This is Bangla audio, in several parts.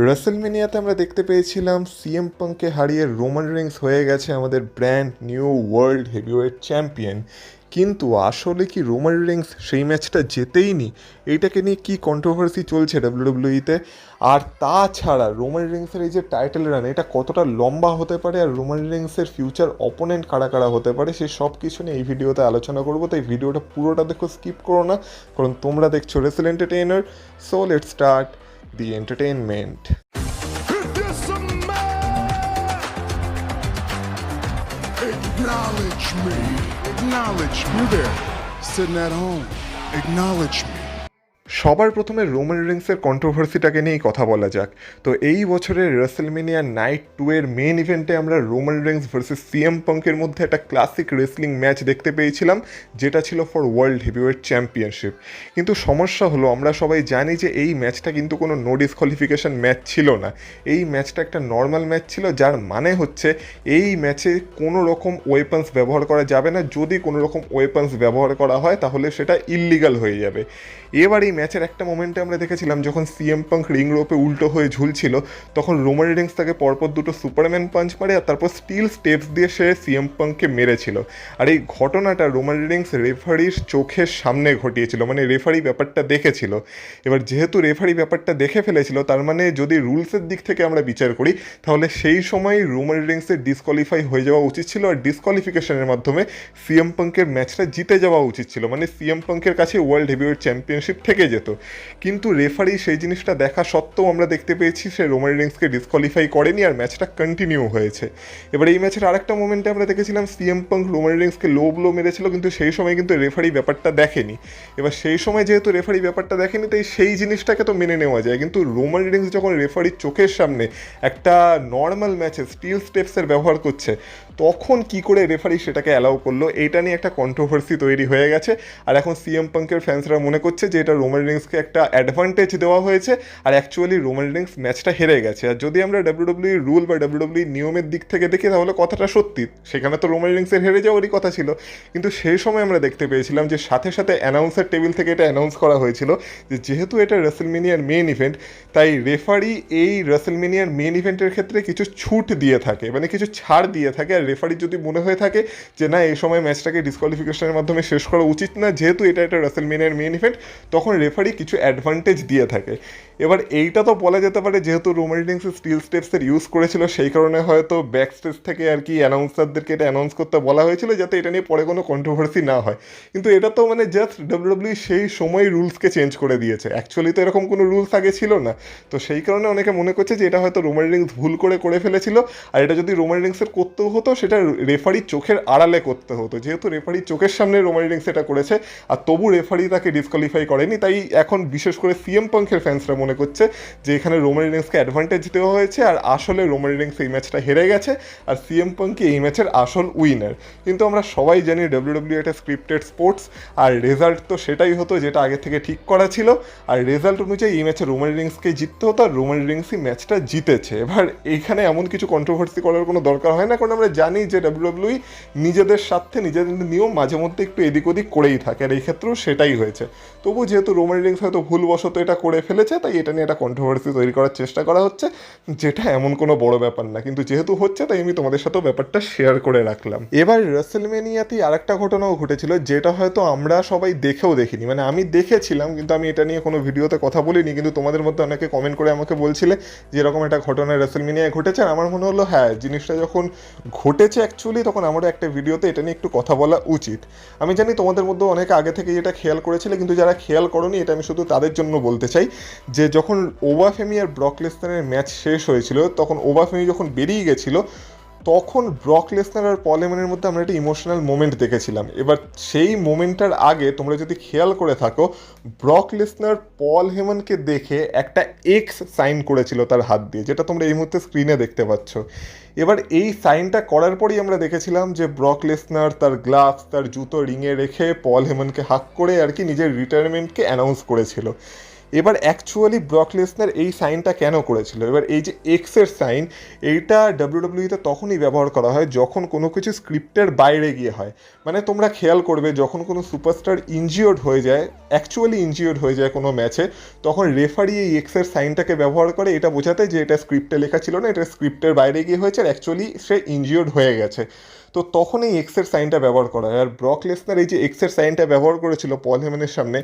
রেসেলমেনিয়াতে আমরা দেখতে পেয়েছিলাম সিএম পাঙ্ককে হারিয়ে রোমান রিংস হয়ে গেছে আমাদের brand new world heavyweight champion. কিন্তু আসলে কি রোমান রিংস সেই ম্যাচটা জেতেইনি? এইটাকে নিয়ে কি কন্ট্রোভার্সি চলছে ডাব্লিউডাব্লিউইতে। আর তাছাড়া রোমান রিংসের এই যে টাইটেল রান, এটা কতটা লম্বা হতে পারে, আর রোমান রিংসের ফিউচার অপোনেন্ট কারা কারা হতে পারে, সে সব কিছু নিয়ে এই ভিডিওতে আলোচনা করবো। তাই ভিডিওটা পুরোটা দেখো, স্কিপ করো না, কারণ তোমরা দেখছো Rachel entertainer. So let's start the entertainment. Acknowledge me. Acknowledge me. You there, sitting at home. Acknowledge me. সবার প্রথমে রোমান রিংসের কন্ট্রোভার্সিটাকে নিয়েই কথা বলা যাক। তো এই বছরের রেসেলমেনিয়া নাইট 2 এর মেন ইভেন্টে আমরা রোমান রিংস ভার্সেস সিএম পাঙ্কের মধ্যে একটা ক্লাসিক রেসলিং ম্যাচ দেখতে পেয়েছিলাম, যেটা ছিল ফর ওয়ার্ল্ড হেভিওয়েট চ্যাম্পিয়নশিপ। কিন্তু সমস্যা হলো, আমরা সবাই জানি যে এই ম্যাচটা কিন্তু কোনো নো ডিসকোয়ালিফিকেশন ম্যাচ ছিল না। এই ম্যাচটা একটা নর্মাল ম্যাচ ছিল, যার মানে হচ্ছে এই ম্যাচে কোনো রকম ওয়েপন্স ব্যবহার করা যাবে না। যদি কোনো রকম ওয়েপন্স ব্যবহার করা হয় তাহলে সেটা ইললিগাল হয়ে যাবে। এবার এই ম্যাচের একটা মোমেন্টে আমরা দেখেছিলাম, যখন সিএম পাঙ্ক রিং রোপে উল্টো হয়ে ঝুলছিল, তখন রোমান রিংস তাকে পরপর দুটো সুপারম্যান পাঞ্চ মারে, আর তারপর স্টিল স্টেপস দিয়ে সে সিএম পাঙ্ককে মেরেছিল। আর এই ঘটনাটা রোমান রিংস রেফারির চোখের সামনে ঘটিয়েছিল, মানে রেফারি ব্যাপারটা দেখেছিল। এবার যেহেতু রেফারি ব্যাপারটা দেখে ফেলেছিল, তার মানে যদি রুলসের দিক থেকে আমরা বিচার করি, তাহলে সেই সময় রোমান রিংসের ডিসকোয়ালিফাই হয়ে যাওয়া উচিত ছিল, আর ডিসকোয়ালিফিকেশনের মাধ্যমে সিএম পাঙ্কের ম্যাচটা জিতে যাওয়া উচিত ছিল। মানে সিএম পাঙ্কের কাছে ওয়ার্ল্ড হেভিওয়েট চ্যাম্পিয়নশিপ থেকে যেত। কিন্তু রেফারি সেই জিনিসটা দেখা সত্ত্বেও আমরা দেখতে পেয়েছি সে রোমান রিংসকে ডিসকোয়ালিফাই করেনি, আর ম্যাচটা কন্টিনিউ হয়েছে। এবার এই ম্যাচের আরেকটা মোমেন্টে আমরা দেখেছিলাম সিএম পাঙ্ক রোমান রিংসকে লো ব্লো মেরেছিল, কিন্তু সেই সময় কিন্তু রেফারি ব্যাপারটা দেখেনি। এবার সেই সময় যেহেতু রেফারি ব্যাপারটা দেখেনি, তাই সেই জিনিসটাকে তো মেনে নেওয়া যায়। কিন্তু রোমান রিংস যখন রেফারির চোখের সামনে একটা নর্মাল ম্যাচে স্টিল স্টেপসের ব্যবহার করছে, তখন কি করে রেফারি সেটাকে অ্যালাউ করলো, এইটা নিয়ে একটা কন্ট্রোভার্সি তৈরি হয়ে গেছে। আর এখন সিএম পাঙ্কের ফ্যান্সরা মনে করছে যে এটা রোমান রিংসকে একটা অ্যাডভান্টেজ দেওয়া হয়েছে, আর অ্যাকচুয়ালি রোমান রিংস ম্যাচটা হেরে গেছে। আর যদি আমরা ডাব্লিউডাব্লিউ রুল বা ডাব্লিউডাব্লিউ নিয়মের দিক থেকে দেখি, তাহলে কথাটা সত্যি, সেখানে তো রোমান রিংসের হেরে যাওয়ারই কথা ছিল। কিন্তু সেই সময় আমরা দেখতে পেয়েছিলাম যে সাথে সাথে অ্যানাউন্সার টেবিল থেকে এটা অ্যানাউন্স করা হয়েছিল যে যেহেতু এটা রেসেলমেনিয়ার মেন ইভেন্ট, তাই রেফারি এই রেসেলমেনিয়ার মেন ইভেন্টের ক্ষেত্রে কিছু ছুট দিয়ে থাকে, মানে কিছু ছাড় দিয়ে থাকে। আর রেফারি যদি মনে হয়ে থাকে যে না, এই সময় ম্যাচটাকে ডিসকোয়ালিফিকেশনের মাধ্যমে শেষ করা উচিত না, যেহেতু এটা একটা রেসেলমেনিয়ার মেন ইভেন্ট, তখন রেফারি কিছু অ্যাডভান্টেজ দিয়ে থাকে। এবার এইটা তো বলা যেতে পারে যেহেতু রোমান রিংস স্টিল স্টেপসের ইউজ করেছিল, সেই কারণে হয়তো ব্যাক স্টেজ থেকে আর কি অ্যানাউন্সারদেরকে এটা অ্যানাউন্স করতে বলা হয়েছিল, যাতে এটা নিয়ে পরে কোনো কন্ট্রোভার্সি না হয়। কিন্তু এটা তো মানে জাস্ট ডাব্লিউডাব্লিউ সেই সময় রুলসকে চেঞ্জ করে দিয়েছে, অ্যাকচুয়ালি তো এরকম কোনো রুলস আগে ছিল না। তো সেই কারণে অনেকে মনে করছে যে এটা হয়তো রোমান রিংস ভুল করে ফেলেছিল। আর এটা যদি রোমান রিংসের করতেও হতো, সেটা রেফারির চোখের আড়ালে করতে হতো। যেহেতু রেফারির চোখের সামনে রোমান রিংস এটা করেছে, আর তবু রেফারি তাকে ডিসকোয়ালিফাই করেনি, তাই এখন বিশেষ করে সিএম পাঙ্কের ফ্যান্সরা মনে করছে যে এখানে রোমান রিংসকে অ্যাডভান্টেজ দেওয়া হয়েছে, আর আসলে রোমান রিংস এই ম্যাচটা হেরে গেছে, আর সিএম পাঙ্কই এই ম্যাচের আসল উইনার। কিন্তু আমরা সবাই জানি ডাব্লিউডাব্লিউ একটা স্ক্রিপ্টেড স্পোর্টস, আর রেজাল্ট তো সেটাই হতো যেটা আগে থেকে ঠিক করা ছিল। আর রেজাল্ট অনুযায়ী এই ম্যাচে রোমান রিংসকে জিততে হতো, আর রোমান রিংসই ম্যাচটা জিতেছে। এবার এইখানে এমন কিছু কন্ট্রোভার্সি করার কোনো দরকার হয় না, কারণ আমরা জানি যে ডাব্লিউডাব্লিউ নিজেদের স্বার্থে নিজেদের নিয়ম মাঝে মধ্যে একটু এদিক ওদিক করেই থাকে, আর এই ক্ষেত্রেও সেটাই হয়েছে। তবু যেহেতু রোমান রিংস হয়তো ভুলবশত এটা করে ফেলেছে, তাই এটা নিয়ে একটা কন্ট্রোভার্সি তৈরি করার চেষ্টা করা হচ্ছে, যেটা এমন কোনো বড় ব্যাপার না। কিন্তু যেহেতু হচ্ছে, তাই আমি তোমাদের সাথেও ব্যাপারটা শেয়ার করে রাখলাম। এবার রেসেলমেনিয়াতেই আরেকটা ঘটনাও ঘটেছিল, যেটা হয়তো আমরা সবাই দেখেও দেখিনি। মানে আমি দেখেছিলাম, কিন্তু আমি এটা নিয়ে কোনো ভিডিওতে কথা বলিনি, কিন্তু তোমাদের মধ্যে অনেকে কমেন্ট করে আমাকে বলছিলে যে এরকম একটা ঘটনা রেসেলমেনিয়ায় ঘটেছে। আর আমার মনে হলো হ্যাঁ, জিনিসটা যখন ঘটেছে অ্যাকচুয়ালি, তখন আমারও একটা ভিডিওতে এটা নিয়ে একটু কথা বলা উচিত। আমি জানি তোমাদের মধ্যে অনেকে আগে থেকে এটা খেয়াল করেছিলে, কিন্তু যারা খেয়াল করোনি, এটা আমি শুধু তাদের জন্য বলতে চাই যে যখন ওবাফেমি আর ব্রক লেসনারের ম্যাচ শেষ হয়েছিল, তখন ওবাফেমি যখন বেরিয়ে গেছিল, তখন ব্রক লেসনার আর পল হেমনের মধ্যে আমরা একটা ইমোশনাল মোমেন্ট দেখেছিলাম। এবার সেই মোমেন্টটার আগে তোমরা যদি খেয়াল করে থাকো, ব্রক লেসনার পল হেমনকে দেখে একটা এক্স সাইন করেছিল তার হাত দিয়ে, যেটা তোমরা এই মুহূর্তে স্ক্রিনে দেখতে পাচ্ছ। এবার এই সাইনটা করার পরই আমরা দেখেছিলাম যে ব্রক লেসনার তার গ্লাভস, তার জুতো রিংয়ে রেখে পল হেমনকে হাক করে আর কি নিজের রিটায়ারমেন্টকে অ্যানাউন্স করেছিল। এবার অ্যাকচুয়ালি ব্রক লেসনার এই সাইনটা কেন করেছিল, এবার এই যে এক্সের সাইন, এইটা ডাব্লিউডাব্লিউতে তখনই ব্যবহার করা হয় যখন কোনো কিছু স্ক্রিপ্টের বাইরে গিয়ে হয়। মানে তোমরা খেয়াল করবে যখন কোনো সুপারস্টার ইনজিওর্ড হয়ে যায়, অ্যাকচুয়ালি ইনজিওর্ড হয়ে যায় কোনো ম্যাচে, তখন রেফারি এই এক্সের সাইনটাকে ব্যবহার করে এটা বোঝাতে যে এটা স্ক্রিপ্টে লেখা ছিল না, এটা স্ক্রিপ্টের বাইরে গিয়ে হয়েছে আর অ্যাকচুয়ালি সে ইনজিওর্ড হয়ে গেছে। তো তখন এই এক্সের সাইনটা ব্যবহার করা হয়। আর ব্রক লেসনার এই যে এক্সের সাইনটা ব্যবহার করেছিল পল হেমনের সামনে,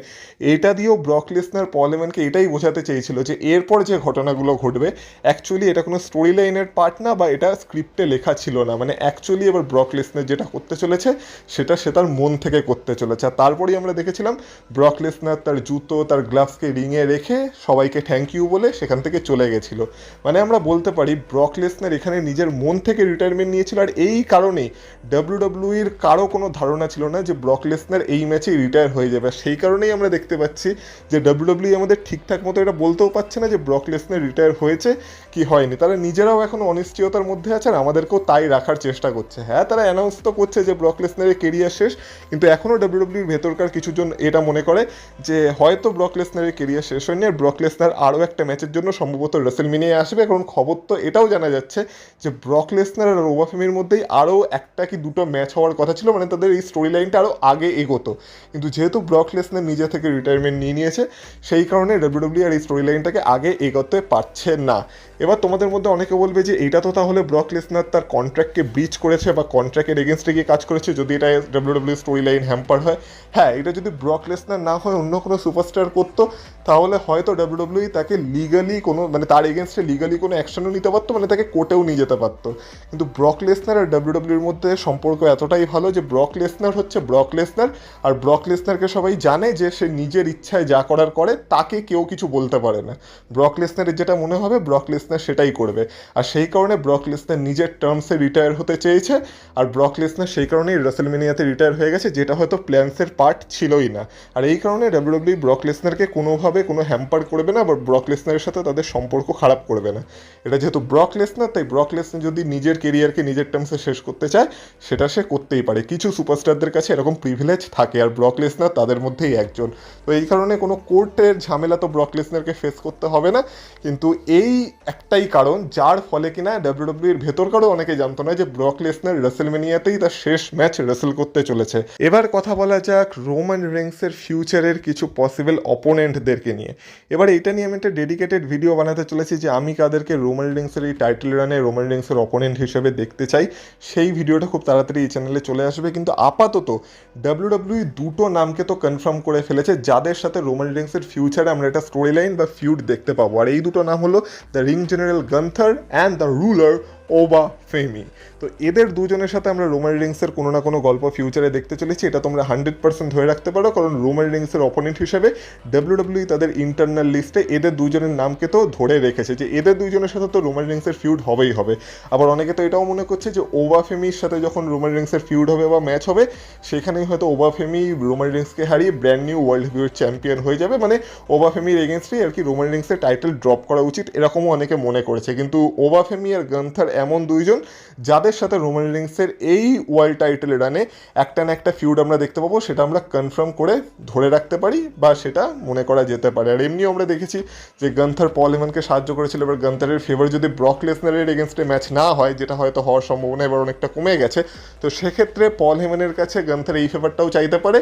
এটা দিয়েও ব্রক লেসনার পল হেমনকে এটাই বোঝাতে চেয়েছিল যে এরপর যে ঘটনাগুলো ঘটবে অ্যাকচুয়ালি এটা কোনো স্টোরি লাইনের পার্ট না বা এটা স্ক্রিপ্টে লেখা ছিল না। মানে অ্যাকচুয়ালি এবার ব্রক লেসনার যেটা করতে চলেছে সেটা সে তার মন থেকে করতে চলেছে। আর তারপরেই আমরা দেখেছিলাম ব্রক লেসনার তার জুতো তার গ্লাভসকে রিংয়ে রেখে সবাইকে থ্যাংক ইউ বলে সেখান থেকে চলে গেছিল। মানে আমরা বলতে পারি ব্রক লেসনার এখানে নিজের মন থেকে রিটায়ারমেন্ট নিয়েছিল। আর এই কারণেই ডাব্লিউডাব্লিউইর কারো কোনো ধারণা ছিল না যে ব্রক লেসনার এই ম্যাচেই রিটায়ার হয়ে যাবে। সেই কারণেই আমরা দেখতে পাচ্ছি যে ডাব্লিউডাব্লিউ আমাদের ঠিকঠাক মতো এটা বলতেও পারছে না যে ব্রক লেসনার রিটায়ার হয়েছে কি হয়নি। তারা নিজেরাও এখন অনিশ্চয়তার মধ্যে আছে আর আমাদেরকেও তাই রাখার চেষ্টা করছে। হ্যাঁ, তারা অ্যানাউন্স তো করছে যে ব্রক লেসনারের কেরিয়ার শেষ, কিন্তু এখনও ডাব্লিউডাব্লিউর ভেতরকার কিছুজন এটা মনে করে যে হয়তো ব্রক লেসনারের কেরিয়ার শেষ হয়নি আর ব্রক লেসনার আরও একটা ম্যাচের জন্য সম্ভবত রেসেলমেনিয়ায় আসবে। কারণ খবর তো এটাও জানা যাচ্ছে যে ব্রক লেসনার আর ওবা ফেমির মধ্যেই আরও একটা কি দুটো ম্যাচ হওয়ার কথা ছিল, মানে তাদের এই স্টোরি লাইনটা আরও আগে এগোতো। কিন্তু যেহেতু ব্রক লেসনার নিজে থেকে রিটায়ারমেন্ট নিয়ে নিয়েছে সেই কারণে ডাব্লিউডাব্লিউ আর এই স্টোরি লাইনটাকে আগে এগোতে পারছে না। এবার তোমাদের মধ্যে অনেকে বলবে যে এটা তো তাহলে ব্রক লেসনার তার কন্ট্রাক্টকে ব্রিচ করেছে বা কন্ট্রাক্টের এগেনস্টে গিয়ে কাজ করেছে যদি এটা ডাব্লিউডাব্লিউ স্টোরি লাইন হ্যাম্পার হয়। হ্যাঁ, এটা যদি ব্রক লেসনার না হয় অন্য কোনো সুপারস্টার করতো তাহলে হয়তো ডাব্লিউডাব্লিউ তাকে লিগালি কোনো মানে তার এগেনস্টে লিগালি কোনো অ্যাকশনও নিতে পারতো, মানে তাকে কোর্টেও নিয়ে যেতে পারতো। কিন্তু ব্রক লেসনার আর ডাব্লিউডাব্লিউর মধ্যে সম্পর্ক এতটাই ভালো যে ব্রক লেসনার হচ্ছে ব্রক লেসনার, আর ব্রক লেসনারকে সবাই জানে যে সে নিজের ইচ্ছায় যা করার করে, তাকে কেউ কিছু বলতে পারে না। ব্রক লেসনারের যেটা মনে হবে ব্রক লেসনার সেটাই করবে। আর সেই কারণে ব্রক লেসনার নিজের টার্মসে রিটায়ার হতে চেয়েছে, আর ব্রক লেসনার সেই কারণেই রেসেলমেনিয়াতে রিটায়ার হয়ে গেছে, যেটা হয়তো প্ল্যান্সের পার্ট ছিলই না। আর এই কারণে ডাব্লিউডাব্লিউ ব্রক লেসনারকে কোনোভাবে কোনো হ্যাম্পার করবে না বা ব্রক লেসনারের সাথে তাদের সম্পর্ক খারাপ করবে না। এটা যেহেতু ব্রক লেসনার, তাই ব্রক লেসনার যদি নিজের কেরিয়ারকে নিজের টার্মসে শেষ করতে চায় সেটা সে করতেই পারে। কিছু সুপারস্টারদের কাছে এরকম প্রিভিলেজ থাকে আর ব্রক লেসনার তাদের মধ্যেই একজন। তো এই কারণে কোনো কোর্টের ঝামেলা তো ব্রক লেসনারকে ফেস করতে হবে না। কিন্তু এই একটাই কারণ যার ফলে কিনা ডাব্লিউডাব্লিউর ভেতরকারও অনেকে জানতো না যে ব্রক লেসনার রেসেলমেনিয়াতেই তার শেষ ম্যাচ রেসেল করতে চলেছে। এবার কথা বলা যাক রোমান রেন্সের ফিউচারের কিছু পসিবল অপোনেন্টদেরকে নিয়ে। এবার এটা নিয়ে আমি একটা ডেডিকেটেড ভিডিও বানাতে চলেছি যে আমি কাদেরকে রোমান রেন্সের এই টাইটেল রানে রোমান রেন্সের অপোনেন্ট হিসেবে দেখতে চাই। সেই ভিডিওটা খুব তাড়াতাড়ি এই চ্যানেলে চলে আসবে। কিন্তু আপাতত ডাব্লিউডাব্লিউ দুটো নামকে তো কনফার্ম করে ফেলেছে যাদের সাথে রোমান রেন্সের ফিউচারে আমরা একটা স্টোরি লাইন বা ফিউড দেখতে পাবো। আর এই দুটো নাম হলো the ring general Gunther and the ruler Oba Femi. তো এদের দুজনের সাথে আমরা রোমান রিংসের কোনো না কোনো গল্প ফিউচারে দেখতে চলেছি, এটা তোমরা 100% ধরে রাখতে পারো। কারণ রোমান রিংসের অপোনেন্ট হিসেবে ডাব্লিউডাব্লিউ তাদের ইন্টারনাল লিস্টে এদের দুজনের নামকে তো ধরে রেখেছে যে এদের দুজনের সাথে তো রোমান রিংসের ফিউড হবেই হবে। আবার অনেকে তো এটাও মনে করছে যে ওবা ফেমির সাথে যখন রোমান রিংসের ফিউড হবে বা ম্যাচ হবে সেখানেই হয়তো ওবা ফেমি রোমান রিংসকে হারিয়ে brand new world heavyweight champion হয়ে যাবে। মানে ওবা ফেমির এগেনস্টেই আর কি রোমান রিংসের টাইটেল ড্রপ করা উচিত, এরকমও অনেকে মনে করেছে। কিন্তু ওবা ফেমি আর গান্থার এমন দুইজন যাদের সাথে রোমান রিংসের এই ওয়ার্ল্ড টাইটেল রানে একটা না একটা ফিউড আমরা দেখতে পাবো, সেটা আমরা কনফার্ম করে ধরে রাখতে পারি বা সেটা মনে করা যেতে পারে। আর এমনিও আমরা দেখেছি যে গান্থার পল হেমনকে সাহায্য করেছিল। এবার গান্থারের ফেভার যদি ব্রক লেসনারের এগেনস্টে ম্যাচ না হয়, যেটা হয়তো হওয়ার সম্ভাবনা এবার অনেকটা কমে গেছে, তো সেক্ষেত্রে পল হেমনের কাছে গান্থার এই ফেভারটাও চাইতে পারে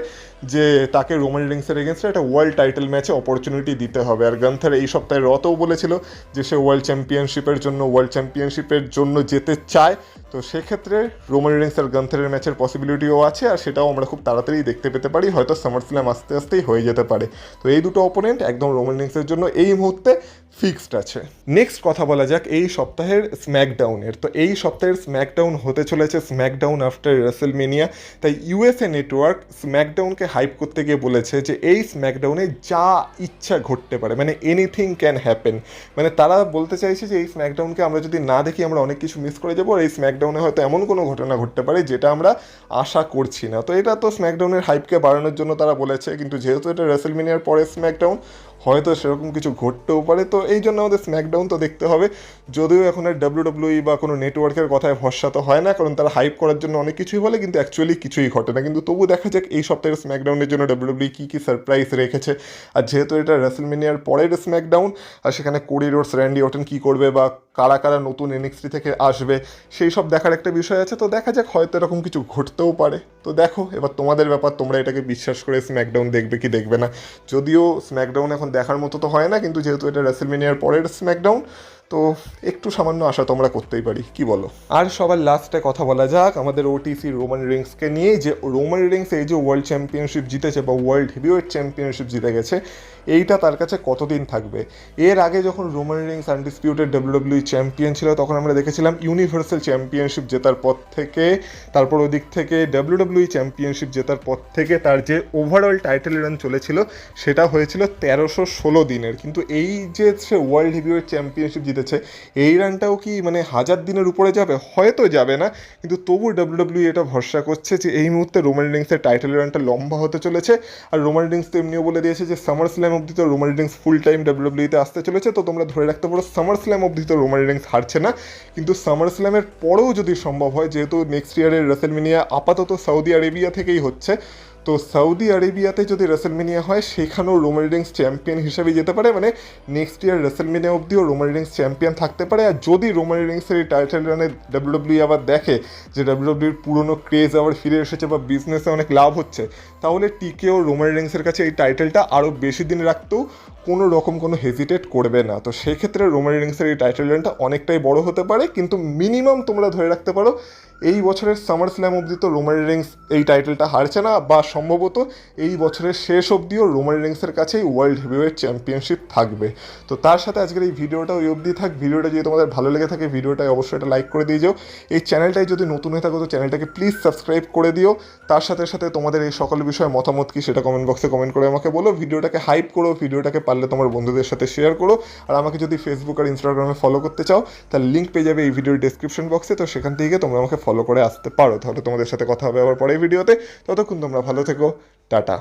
যে তাকে রোমান রিংসের এগেনস্টে একটা ওয়ার্ল্ড টাইটেল ম্যাচে অপরচুনিটি দিতে হবে। আর গান্থার এই সপ্তাহে রতেও বলেছিল যে সে ওয়ার্ল্ড চ্যাম্পিয়নশিপের জন্য যেতে চায়। তো সেক্ষেত্রে রোমান রিংস আর গান্থারের ম্যাচের পসিবিলিটিও আছে, আর সেটাও আমরা খুব তাড়াতাড়ি দেখতে পেতে পারি, হয়তো সামার স্ল্যাম আস্তে আস্তেই হয়ে যেতে পারে। তো এই দুটো অপোনেন্ট একদম রোমান রিংসের জন্য এই মুহূর্তে ফিক্সড আছে। নেক্সট কথা বলা যাক এই সপ্তাহের স্ম্যাকডাউনের। তো এই সপ্তাহের স্ম্যাকডাউন হতে চলেছে স্ম্যাকডাউন আফটার রেসেলমেনিয়া। তাই ইউএসএ নেটওয়ার্ক স্ম্যাকডাউনকে হাইপ করতে গিয়ে বলেছে যে এই স্ম্যাকডাউনে যা ইচ্ছা ঘটতে পারে, মানে এনিথিং ক্যান হ্যাপেন। মানে তারা বলতে চাইছে যে এই স্ম্যাকডাউনকে আমরা যদি না দেখি আমরা অনেক কিছু মিস করে যাবো, আর এই স্ম্যাকডাউনে হয়তো এমন কোনো ঘটনা ঘটতে পারে যেটা আমরা আশা করছি না। তো এটা তো স্ম্যাকডাউনের হাইপকে বাড়ানোর জন্য তারা বলেছে, কিন্তু যেহেতু এটা রেসেলমেনিয়ার পরে স্ম্যাকডাউন, হয়তো সেরকম কিছু ঘটতেও পারে। তো এই জন্য আমাদের স্ম্যাকডাউন তো দেখতে হবে, যদিও এখন আর ডাব্লিউডাব্লিউই বা কোনো নেটওয়ার্কের কথায় ভরসা তো হয় না, কারণ তারা হাইপ করার জন্য অনেক কিছুই বলে কিন্তু অ্যাকচুয়ালি কিছুই ঘটে না। কিন্তু তবু দেখা যাক এই সপ্তাহের স্ম্যাকডাউনের জন্য ডাব্লিউডাব্লিউ কী কী সারপ্রাইজ রেখেছে। আর যেহেতু এটা রেসলমেনিয়ার পরের স্ম্যাকডাউন, আর সেখানে কোডি রোডস, র্যান্ডি অর্টন কী করবে বা কারা কারা নতুন এনএক্সটি থেকে আসবে সেই সব দেখার একটা বিষয় আছে। তো দেখা যাক, হয়তো এরকম কিছু ঘটতেও পারে। তো দেখো, এবার তোমাদের ব্যাপার, তোমরা এটাকে বিশ্বাস করে স্ম্যাকডাউন দেখবে কি দেখবে না। যদিও স্ম্যাকডাউন এখন দেখার মতো তো হয় না, কিন্তু যেহেতু এটা রেসলমেনিয়ার পরের স্ম্যাকডাউন, তো একটু সামান্য আশা তোমরা করতেই পারি, কি বলো? আর সবার লাস্টে কথা বলা যাক আমাদের ওটিসি রোমান রিংসকে নিয়ে। যে রোমান রিংস এই যে ওয়ার্ল্ড চ্যাম্পিয়নশিপ জিতেছে বা ওয়ার্ল্ড হেভিওয়েট চ্যাম্পিয়নশিপ জিতে গেছে, এইটা তার কাছে কতদিন থাকবে? এর আগে যখন Roman Rings undisputed WWE champion ছিল, তখন আমরা দেখেছিলাম ইউনিভার্সাল চ্যাম্পিয়নশিপ জেতার পর থেকে, তারপর ওদিক থেকে ডাব্লিউডাব্লিউ চ্যাম্পিয়নশিপ জেতার পর থেকে তার যে ওভারঅল টাইটেল রান চলেছিল সেটা হয়েছিল 1316 দিনের। কিন্তু এই যে সে ওয়ার্ল্ড হেভিওয়েট চ্যাম্পিয়নশিপ জিতেছে, এই রানটাও কি মানে 1000 দিনের উপরে যাবে? হয়তো যাবে না, কিন্তু তবু ডাব্লিউডাব্লিউ এটা ভরসা করছে যে এই মুহূর্তে রোমান রিংসের টাইটেল রানটা লম্বা হতে চলেছে। আর রোমান রিংস তো এমনিও বলে দিয়েছে যে সামার স্ল্যাম অবধি তো রোমান রিংস ফুল টাইম ডাব্লিউডাব্লিউতে আসতে চলেছে। তো তোমরা ধরে রাখতে পারো সামার স্ল্যাম অবধি তো রোমান রিংস হারছে না, কিন্তু সামার স্ল্যামের পরেও যদি সম্ভব হয়, যেহেতু নেক্সট ইয়ারের রেসলমেনিয়া আপাতত সৌদি আরেবিয়া থেকেই হচ্ছে, তো সৌদি আরেবিয়াতে যদি রেসলমেনিয়া হয় সেখানেও রোমান রিংস চ্যাম্পিয়ন হিসেবে যেতে পারে। মানে নেক্সট ইয়ার রেসলমেনিয়া অবধিও রোমান রিংস চ্যাম্পিয়ন থাকতে পারে। আর যদি রোমান রিংসের এই টাইটেল রানে ডাব্লিউডাব্লিউ আবার দেখে যে ডাব্লিউডাব্লিউর পুরনো ক্রেজ আবার ফিরে এসেছে বা বিজনেসে অনেক লাভ হচ্ছে, তাহলে টিকেও রোমান রিংসের কাছে এই টাইটেলটা আরও বেশি দিন রাখতেও কোনো রকম কোনো হেজিটেট করবে না। তো সেক্ষেত্রে রোমান রিংসের এই টাইটেল রানটা অনেকটাই বড় হতে পারে, কিন্তু মিনিমাম তোমরা ধরে রাখতে পারো এই বছরের সামার স্ল্যাম অবধি তো রোমান রিংস এই টাইটেলটা হারছে না, বা সম্ভবত এই বছরের শেষ অবধিও রোমান রিংসের কাছেই ওয়ার্ল্ড হেভিওয়েট চ্যাম্পিয়নশিপ থাকবে। তো তার সাথে আজকের এই ভিডিওটা ওই অবধি থাক। ভিডিওটা যদি তোমাদের ভালো লেগে থাকে, ভিডিওটায় অবশ্যই একটা লাইক করে দিয়ে যাও। এই চ্যানেলটাই যদি নতুন হয়ে থাকো তো চ্যানেলটাকে প্লিজ সাবস্ক্রাইব করে দিও। তার সাথে সাথে তোমাদের এই সকল বিষয়ে মতামত কি সেটা কমেন্ট বক্সে কমেন্ট করে আমাকে বলো। ভিডিওটাকে হাইপ করো, ভিডিওটাকে পারলে তোমার বন্ধুদের সাথে শেয়ার করো। আর আমাকে যদি ফেসবুক আর ইনস্টাগ্রামে ফলো করতে চাও, তার লিঙ্ক পেয়ে যাবে এই ভিডিওর ডেসক্রিপশন বক্সে। তো সেখান থেকে তোমরা আমাকে ফলো করে আসতে পারো। তাহলে তোমাদের সাথে কথা হবে আবার পরের ভিডিওতে। ততক্ষণ তোমরা ভালো থেকো, টাটা।